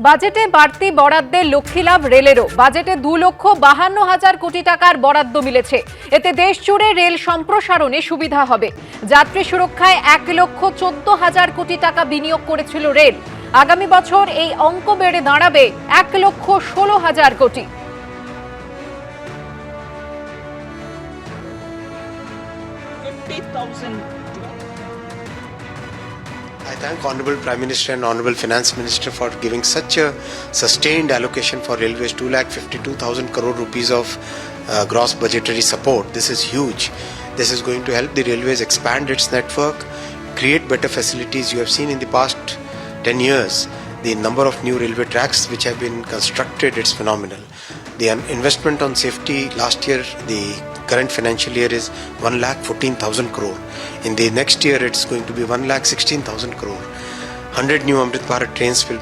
বাজেটে বাড়তি বরাদ্দে লক্ষ্মীলাভ রেলেরও। বাজেটে 2,52,000 কোটি টাকার বরাদ্দ মিলেছে। এতে দেশ জুড়ে রেল সম্প্রসারণে সুবিধা হবে। যাত্রী সুরক্ষায় 1,14,000 কোটি টাকা বিনিয়োগ করেছিল রেল। আগামী বছর এই অঙ্ক বেড়ে দাঁড়াবে 1,16,000 কোটি। I thank Honorable Prime Minister and Honorable Finance Minister for giving such a sustained allocation for railways, 2,52,000 crore rupees of gross budgetary support. This is huge. This is going to help the railways expand its network, create better facilities. You have seen in the past 10 years, the number of new railway tracks which have been constructed, it's phenomenal. The investment on safety last year, the current financial year is 1,14,000 crore. In the next year, it's going to be 1,16,000 crore. 100 new Amrit Bharat trains will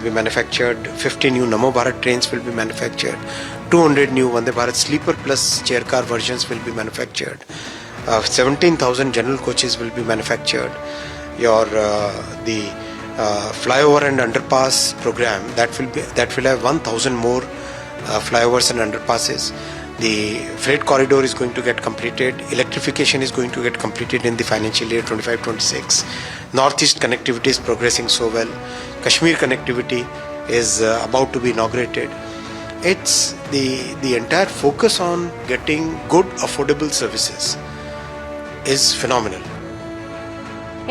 be manufactured. 50 new Namo Bharat trains will be manufactured. 200 new Vande Bharat sleeper plus chair car versions will be manufactured. 17,000 general coaches will be manufactured. The flyover and underpass program that will have 1,000 more flyovers and underpasses. The freight corridor is going to get completed. Electrification is going to get completed in the financial year 25-26. Northeast connectivity is progressing so well. Kashmir connectivity is about to be inaugurated. It's the entire focus on getting good, affordable services is phenomenal.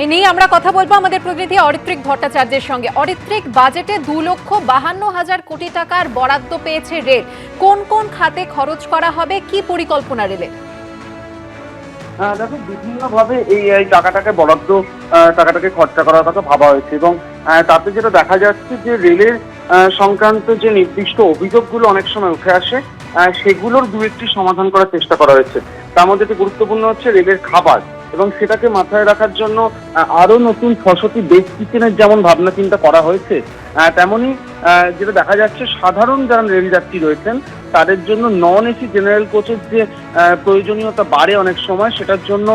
এ নিয়ে আমরা কথা বলবো আমাদের প্রতিনিধি অরিত্রিক ভট্টাচার্যের সঙ্গে। অরিত্রিক, বাজেটে 2,52,000 কোটি টাকার বরাদ্দ পেয়েছে রেল। কোন কোন খাতে খরচ করা হবে, কি পরিকল্পনা রেলের? দেখো, বিভিন্নভাবে এই টাকাটাকে খরচা করার কথা ভাবা হয়েছে এবং তাতে যেটা দেখা যাচ্ছে যে রেলের সংক্রান্ত যে নির্দিষ্ট অভিযোগগুলো অনেক সময় উঠে আসে, সেগুলোর দু একটি সমাধান করার চেষ্টা করা হয়েছে। তার মধ্যে একটি গুরুত্বপূর্ণ হচ্ছে রেলের খাবার, এবং সেটাকে মাথায় রাখার জন্য আরো নতুন 600টি বেস কিচেনের যেমন ভাবনা চিন্তা করা হয়েছে, তেমনি যেটা দেখা যাচ্ছে সাধারণ যারা রেল যাত্রী রয়েছেন তাদের জন্য নন এসি জেনারেল কোচের যে প্রয়োজনীয়তা বাড়ে অনেক সময়, সেটার জন্য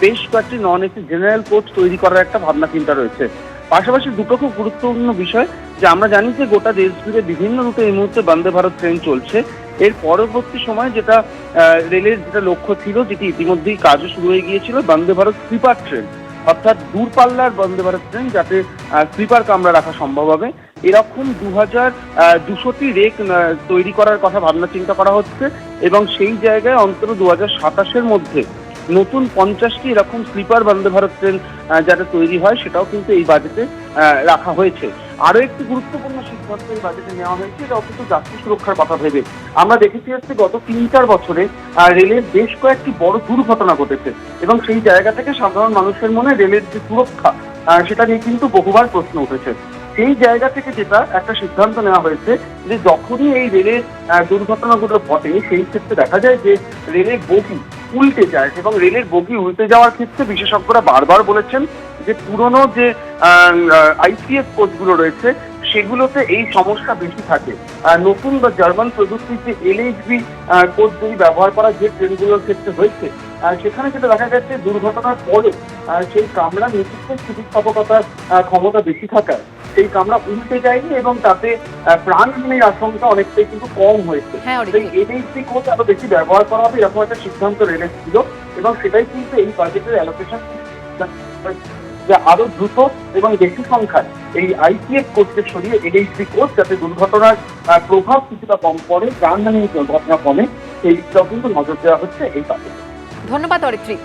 বেশ কয়েকটি নন এসি জেনারেল কোচ তৈরি করার একটা ভাবনা চিন্তা রয়েছে। পাশাপাশি দুটো খুব গুরুত্বপূর্ণ বিষয়, যে আমরা জানি যে গোটা দেশ জুড়ে বিভিন্ন রুটে এই মুহূর্তে বন্দে ভারত ট্রেন চলছে। এর পরবর্তী সময় যেটা রেলের যেটা লক্ষ্য ছিল, যেটি ইতিমধ্যেই কাজও শুরু হয়ে গিয়েছিল, বন্দে ভারত স্লিপার ট্রেন, অর্থাৎ দূরপাল্লার বন্দে ভারত ট্রেন যাতে স্লিপার কামরা রাখা সম্ভব হবে, এরকম 2,200টি রেক তৈরি করার কথা ভাবনা চিন্তা করা হচ্ছে। এবং সেই জায়গায় অন্তত 2027-এর মধ্যে নতুন 50টি এরকম স্লিপার বন্দে ভারত ট্রেন যাতে তৈরি হয়, সেটাও কিন্তু এই বাজেটে রাখা হয়েছে। আরো একটি গুরুত্বপূর্ণ সিদ্ধান্ত এই বাজেটে নেওয়া হয়েছে, এটা অত্যন্ত যাত্রী সুরক্ষার কথা ভেবে। আমরা দেখেছি হচ্ছে গত 3-4 বছরে রেলের বেশ কয়েকটি বড় দুর্ঘটনা ঘটেছে, এবং সেই জায়গা থেকে সাধারণ মানুষের মনে রেলের যে সুরক্ষা সেটা নিয়ে কিন্তু বহুবার প্রশ্ন উঠেছে। সেই জায়গা থেকে যেটা একটা সিদ্ধান্ত নেওয়া হয়েছে, যে যখনই এই রেলের দুর্ঘটনাগুলো ঘটে, সেই ক্ষেত্রে দেখা যায় যে রেলের বগি উল্টে যায়, এবং রেলের বগি উল্টে যাওয়ার ক্ষেত্রে বিশেষজ্ঞরা বারবার বলেছেন যে পুরনো যে আইসিএফ কোচগুলো রয়েছে সেগুলোতে এই সমস্যা বেশি থাকে। নতুন বা জার্মান প্রযুক্তির যে এলএইচবি কোচ যদি ব্যবহার করা যে ট্রেনগুলোর ক্ষেত্রে হয়েছে, সেখানে যেটা দেখা যাচ্ছে দুর্ঘটনার পরে সেই কামরা নেতৃত্বের স্থিতিস্থাপকতার ক্ষমতা বেশি থাকায় সেই কামরা উল্টে যায়নি, এবং তাতে প্রাণহানির আশঙ্কা অনেকটাই কিন্তু কম হয়েছে। সেই এলএইচবি কোচ আরো বেশি ব্যবহার করা হবে, এরকম একটা সিদ্ধান্ত রেলের ছিল, এবং সেটাই কিন্তু এই বাজেটের অ্যালোকেশন, যে আরো দ্রুত এবং বেশি সংখ্যায় এই আইসিএফ কোচকে সরিয়ে এলএইচবি কোচ, যাতে দুর্ঘটনার প্রভাব কিছুটা কম পড়ে, প্রাণহানির ঘটনা কমে, সেইটাও কিন্তু নজর দেওয়া হচ্ছে এই বাজেটে। ধন্যবাদ অরিত্রিক।